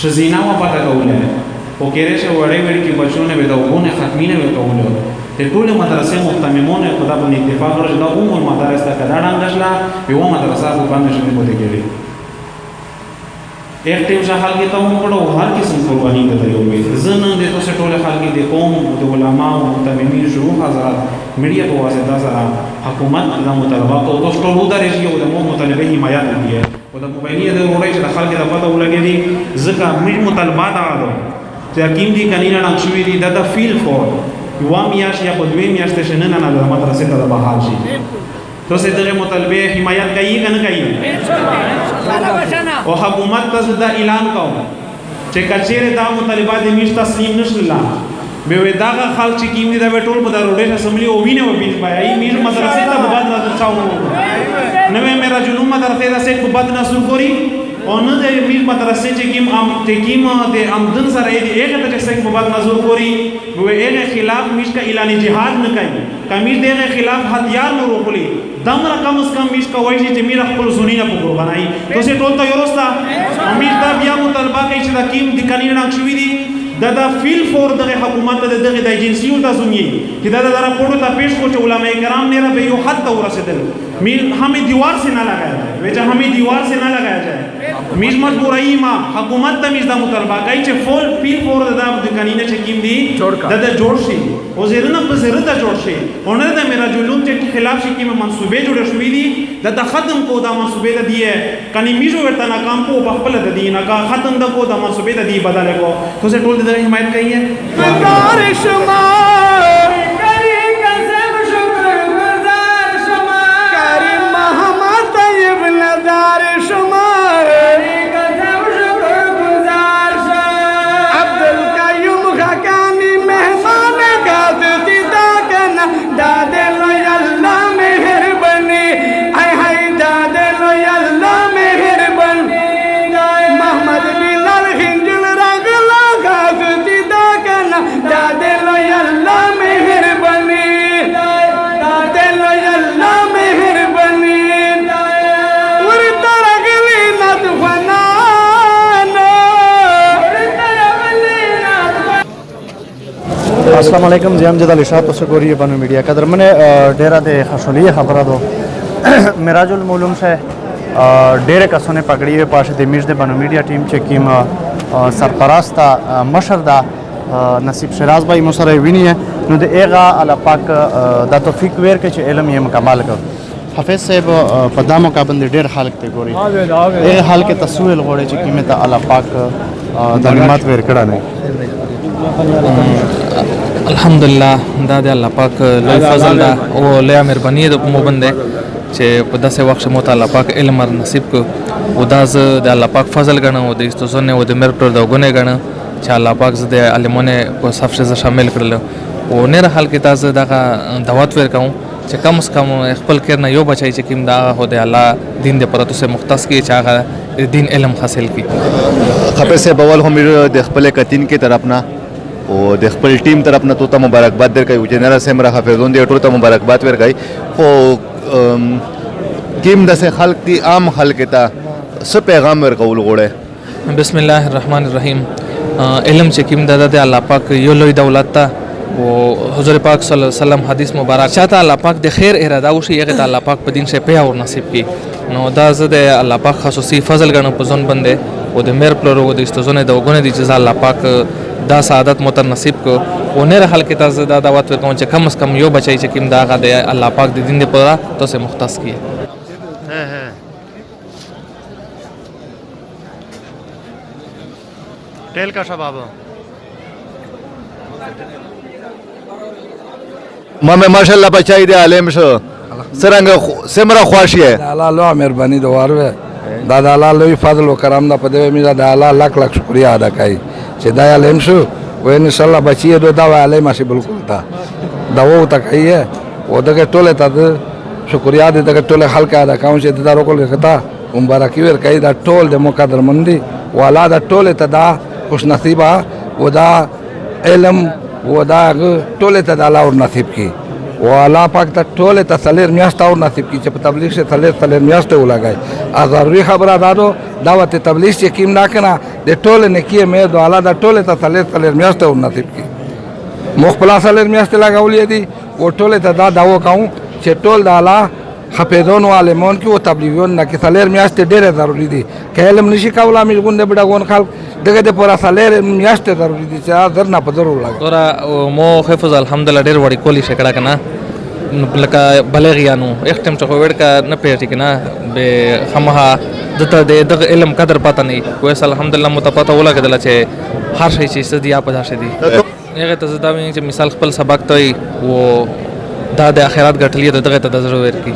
ښځینه و پته کوله خو کېدای شي وړې کې بچونه به د اوبونه ختمي نه وي کوله د ټولې مدرسې محتممونه په دا باندې اتفاق وکړ چې دا عموم المدارس ته که دا ړنګه شله یوه مدرسه خو بنده شي نه پاتې کېدی ایک ټیم شه خلک ته هم وکړه او هر قسم قرباني ته یو وي زه نن د تاسو ټول خلک د قوم د علماو محتممین شروع حضرات میډیا په واسطه سره حکومت د مطالبات او تاسو ټول درېږي او د مو مطالبه حمایت کوي او د موبایلي د وړي چې د خلک د پته ولګېږي ځکه موږ مطالبات هغه چې حکیم دي کنينه نام شوی دي د فیل فور یو میاش یا په دوی میاشتې شننه نه د مدرسې ته بحال شي تاسو دغه مطالبه حمایت کوي کنه کوي او حکومت ته دا اعلان کوم چې کچېره دا مطالبات میش تسلیم نشله به وې دا خلک چې کیندي دا ټول په دروډې اسمبلی او وینه و بیل پای میش مدرسې ته بعد نظر چاو نو میرا جنوب مدرسې دا سیټ په بعد نظر کوي او نه د میش مدرسې چې کیم ام ټکیم د آمدن سره دې هغه ته سیټ په بعد نظر کوي وې هغه خلاف میش کا اعلان جهاد نه کوي کمیش دغه خلاف هتیار نه روکلي دمره کم از کم میش کوي چې میرا خپل زونینه په قربانای تاسو ټول ته یورستا امید دا بیا مطالبه کوي چې دا کیم د کنينه نام شوی دي دا فیل فور دغه حکومت دغه د ایجنسیو ته زونی چې دا د راپورټ ته پیش کو چې علماء کرام نه را به یو حد ته ورسېدل हमें दीवार से ना लगाया जाए वैसे हमें दीवार से ना लगाया जाए मीज मजबूराई मा हुकूमत ता मीज दा मुतलबा काई चे फुल फील फॉर दा दुकानीने चे किम दी दा जोड़शी ओ जेरना बजरदा जोड़शी ओने दा मेरा जुलूम चे खिलाफ शी की मंसूबे जुड़े शुवी दी दा खत्म को दा मंसूबे दा दिए कनी मीजो वेता ना काम को बखपल दा दी ना का खत्म दा को दा मंसूबे दा दी बदले को तो से टोल दा हिमायत कही है अस्सलाम वालेकुम जी अमजद अली शाह तो सकोरी बनो मीडिया कदर मैंने डेरा दे खसोली खबर दो मिराजुल मालूम से डेरे कसों ने पकड़ी हुए पास दिमिश दे बनो मीडिया टीम चेकिम सरपरास्ता मशरदा नसीब शराज भाई मुसरे विनी है नु दे एगा अला पाक दा तौफीक वेर के इल्म ये मुकम्मल कर हाफिज साहब पदामो का बंदे डेर हालत ते गोरी ए हाल के तस्वीर गोरे चेकिम ता अला पाक दलिमात वेर कड़ा नहीं अल्हम्दुलिल्लाह दादे अल्लाह पाक लोई फजल दा ओ ले मेहरबानी दो मो बंदे चे पदा से वक्त मोता अल्लाह पाक इल्म नसीब को उदाज दे अल्लाह पाक फजल गण ओ दे तो सोने ओ दे मेर पर दो गुने गण चे अल्लाह पाक दे अलिमोने को सबसे शामिल करलो ओ नेर हाल के ताज दा का दावत वेर कहूं चे कम से कम खपल करना यो बचाई चे किम दा हो दे अल्लाह दिन दे पर तो से मुख्तस की चागा दिन इल्म हासिल की खपे से बवल हम दे खपले कतिन के तरफ ना और देख खपल टीम तरफ ना तो मुबारकबाद दर कई जनरल से मेरा हाफिजों दे तो मुबारकबाद वेर गई ओ टीम दसे खल्क ती आम खल्क ता सब पैगाम वेर कौल गोड़े बिस्मिल्लाहिर्रहमानिर्रहीम इल्म चे किम दादा दे अल्लाह पाक यो लोई दौलत ता वो हुजूर पाक सल्लल्लाहु अलैहि वसल्लम हदीस मुबारक चाहता अल्लाह पाक दे खैर इरादा उसी ये अल्लाह पाक पदीन से पे और नसीब की नो दाज दे अल्लाह पाक खसूसी फजल गण पजन बंदे वो दे मेर प्लरो वो दे इस्तजने दो गुने दी जज़ा अल्लाह पाक दा सादत मोतर नसीब को ओनेर हाल के ताज दा दावत पे कौन कम से कम यो बचाई चे किम दा गा दे अल्लाह पाक दे दिन दे परा तो से मुख्तस किए टेल का शबाब मैं माशाल्लाह बचाई दे आलेम शो सरंग सेमरा ख्वाशी है अल्लाह लो मेहरबानी दो वारवे दादा अल्लाह लो फजल व करम दा पदे में दादा अल्लाह लाख लाख शुक्रिया अदा कई से दया आलेम शो वो इंशाल्लाह बचिए दो दावा आलेम आसी बिल्कुल था दवो तक है वो दगे टोले ता शुक्रिया दे दगे टोले हल्का अदा काउ से दादा रोकल कहता मुबारकी वेर कई दा टोल दे मुकद्दर मंदी वाला दा टोले ता खुश नसीबा वो दा इल्म वो दा टोले ता अल्लाह और नसीब की او الله پاک ته ټول ته څلور میاشتې او نصیب کړي چې په تبلیغ سے څلور میاشتې ولګای ا ضروري خبره دادو دعوت تبلیغ چې کیم نه کنه د ټول نکی مې دو الله دا ټول ته څلور میاشتې او نصیب کړي مخبلا څلور میاشتې لګولې دي او ټول ته دا داو کوم چې ټول د الله حفظون عالمون کې او تبلیغون نه کې څلور میاشتې ډېره ضروری دي که علم نشي کولای مې ګوند بډاګون خلک دغه د پورا څلور میاشتې ضروری دي چې زر نه په ضرور لګي ورا مو حفظ الحمدلله ډېر وړي کولی شکړه کنه لکه بلغیانو اختم چې کووډ کا نه پیټی کنه به خمها دته د علم قدر پته نه وې الحمدلله متپته ولګدل چې هر شي چې سدي اپ ده شدي هغه ته زدا چې مثال خپل سبق ته و دا د اخرات غټلې دغه ته ضرورت کی